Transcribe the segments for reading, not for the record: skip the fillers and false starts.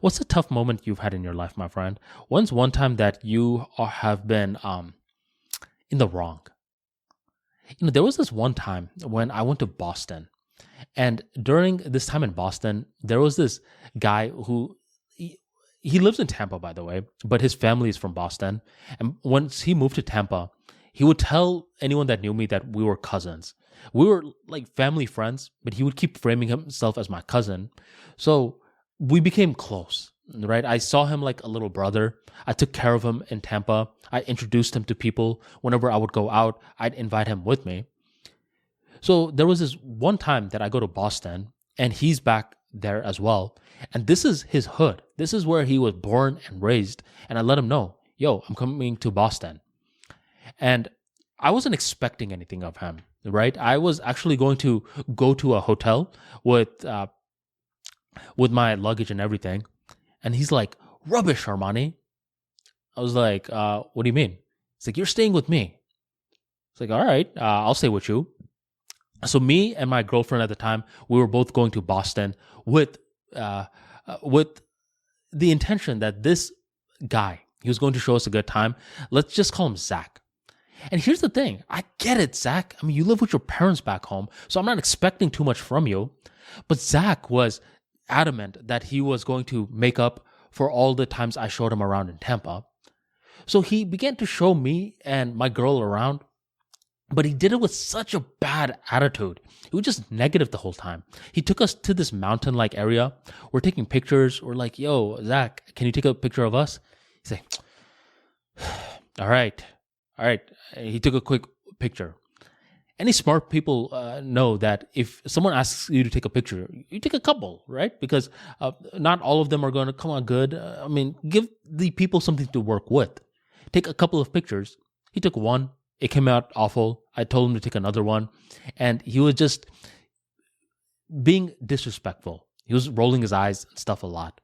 What's a tough moment you've had in your life, my friend? When's one time that have been in the wrong? There was this one time when I went to Boston, and during this time in Boston, there was this guy who he lives in Tampa, by the way, but his family is from Boston. And once he moved to Tampa, he would tell anyone that knew me that we were cousins. We were like family friends, but he would keep framing himself as my cousin. So we became close, right? I saw him like a little brother. I took care of him in Tampa. I introduced him to people. Whenever I would go out, I'd invite him with me. So there was this one time that I go to Boston and he's back there as well. And this is his hood. This is where he was born and raised. And I let him know, yo, I'm coming to Boston. And I wasn't expecting anything of him, right? I was actually going to go to a hotel with my luggage and everything. And he's like, rubbish, Armani. I was like, what do you mean? He's like, you're staying with me. It's like, all right, I'll stay with you. So me and my girlfriend at the time, we were both going to Boston with the intention that this guy, he was going to show us a good time. Let's just call him Zach. And here's the thing. I get it, Zach. I mean, you live with your parents back home, so I'm not expecting too much from you. But Zach was adamant that he was going to make up for all the times I showed him around in Tampa. So he began to show me and my girl around, but he did it with such a bad attitude. He was just negative the whole time. He took us to this mountain-like area. We're taking pictures. We're like, yo, Zach, can you take a picture of us? He's like, all right. He took a quick picture. Any smart people know that if someone asks you to take a picture, you take a couple, right? Because not all of them are going to come out good. I mean, give the people something to work with. Take a couple of pictures. He took one. It came out awful. I told him to take another one. And he was just being disrespectful. He was rolling his eyes and stuff a lot.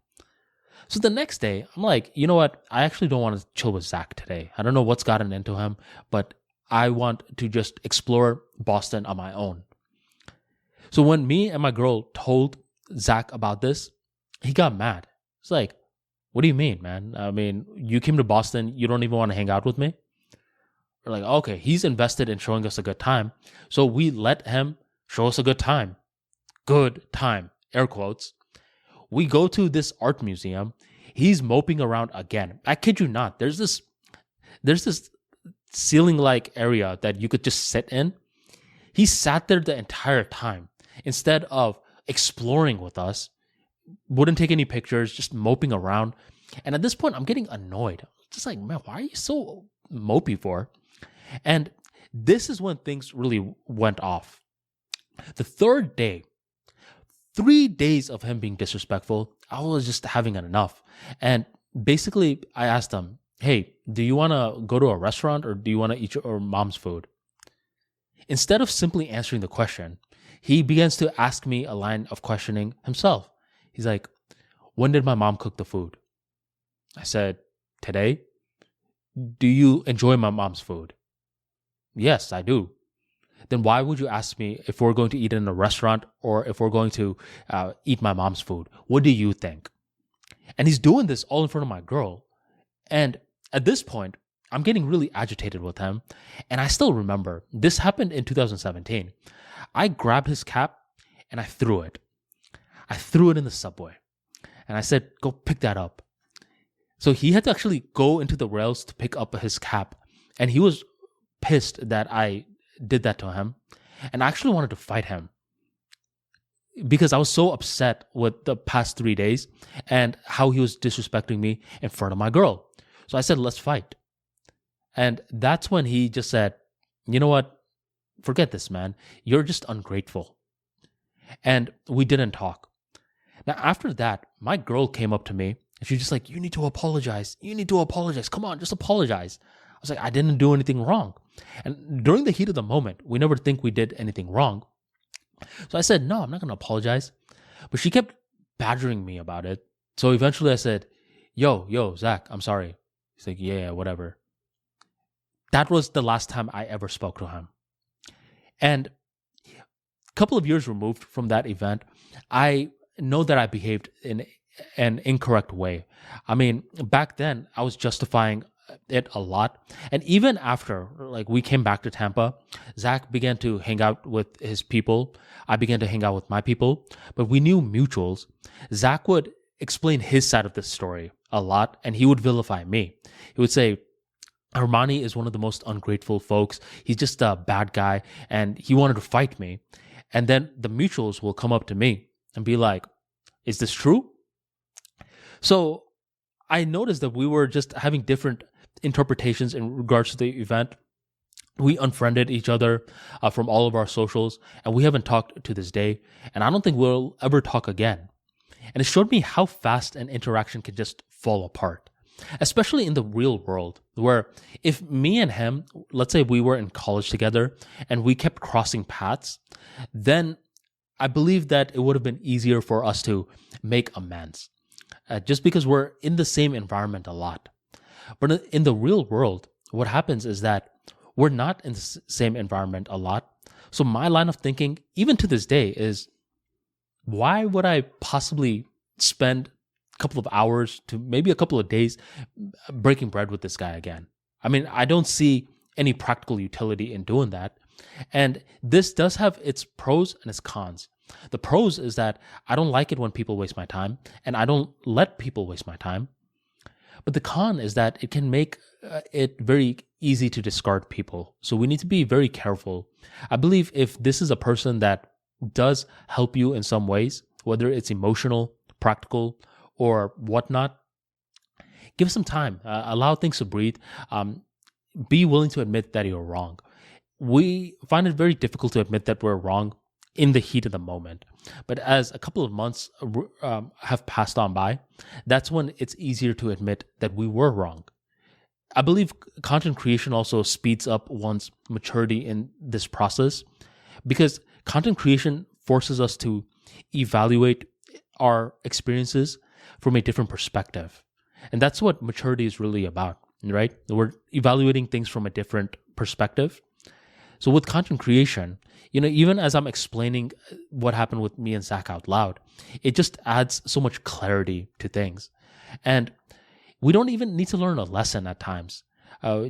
So the next day, I'm like, you know what? I actually don't want to chill with Zach today. I don't know what's gotten into him, but I want to just explore Boston on my own. So when me and my girl told Zach about this, he got mad. It's like, what do you mean, man? I mean, you came to Boston, you don't even want to hang out with me? We're like, okay, he's invested in showing us a good time. So we let him show us a good time. Good time, air quotes. We go to this art museum. He's moping around again. I kid you not. There's this ceiling-like area that you could just sit in. He sat there the entire time instead of exploring with us. Wouldn't take any pictures, just moping around. And at this point, I'm getting annoyed. Just like, man, why are you so mopey for? And this is when things really went off. The third day, 3 days of him being disrespectful, I was just having enough. And basically, I asked him, hey, do you want to go to a restaurant or do you want to eat your mom's food? Instead of simply answering the question, he begins to ask me a line of questioning himself. He's like, when did my mom cook the food? I said, today. Do you enjoy my mom's food? Yes, I do. Then why would you ask me if we're going to eat in a restaurant or if we're going to eat my mom's food? What do you think? And he's doing this all in front of my girl. And at this point, I'm getting really agitated with him. And I still remember, this happened in 2017. I grabbed his cap and I threw it. I threw it in the subway. And I said, go pick that up. So he had to actually go into the rails to pick up his cap. And he was pissed that I did that to him. And I actually wanted to fight him because I was so upset with the past 3 days and how he was disrespecting me in front of my girl. So I said, let's fight. And that's when he just said, you know what? Forget this, man. You're just ungrateful. And we didn't talk. Now, after that, my girl came up to me and she's just like, you need to apologize. You need to apologize. Come on, just apologize. I was like, I didn't do anything wrong. And during the heat of the moment, we never think we did anything wrong. So I said, no, I'm not going to apologize. But she kept badgering me about it. So eventually I said, yo, Zach, I'm sorry. He's like, yeah, whatever. That was the last time I ever spoke to him. And a couple of years removed from that event, I know that I behaved in an incorrect way. I mean, back then I was justifying it a lot. And even after like we came back to Tampa, Zach began to hang out with his people. I began to hang out with my people, but we knew mutuals. Zach would explain his side of the story a lot, and he would vilify me. He would say, Armani is one of the most ungrateful folks. He's just a bad guy, and he wanted to fight me. And then the mutuals will come up to me and be like, is this true? So I noticed that we were just having different interpretations in regards to the event. We unfriended each other from all of our socials, and we haven't talked to this day. And I don't think we'll ever talk again. And it showed me how fast an interaction can just fall apart, especially in the real world, where if me and him, let's say we were in college together and we kept crossing paths, then I believe that it would have been easier for us to make amends, just because we're in the same environment a lot. But in the real world, what happens is that we're not in the same environment a lot. So my line of thinking, even to this day, is why would I possibly spend a couple of hours to maybe a couple of days breaking bread with this guy again? I mean, I don't see any practical utility in doing that. And this does have its pros and its cons. The pros is that I don't like it when people waste my time, and I don't let people waste my time. But the con is that it can make it very easy to discard people. So we need to be very careful. I believe if this is a person that does help you in some ways, whether it's emotional, practical, or whatnot, give some time. Allow things to breathe. Be willing to admit that you're wrong. We find it very difficult to admit that we're wrong in the heat of the moment. But as a couple of months have passed on by, that's when it's easier to admit that we were wrong. I believe content creation also speeds up one's maturity in this process, because content creation forces us to evaluate our experiences from a different perspective. And that's what maturity is really about, right? We're evaluating things from a different perspective. So with content creation, even as I'm explaining what happened with me and Zach out loud, it just adds so much clarity to things. And we don't even need to learn a lesson at times.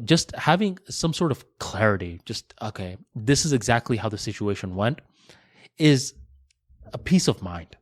Just having some sort of clarity, okay, this is exactly how the situation went, is a peace of mind.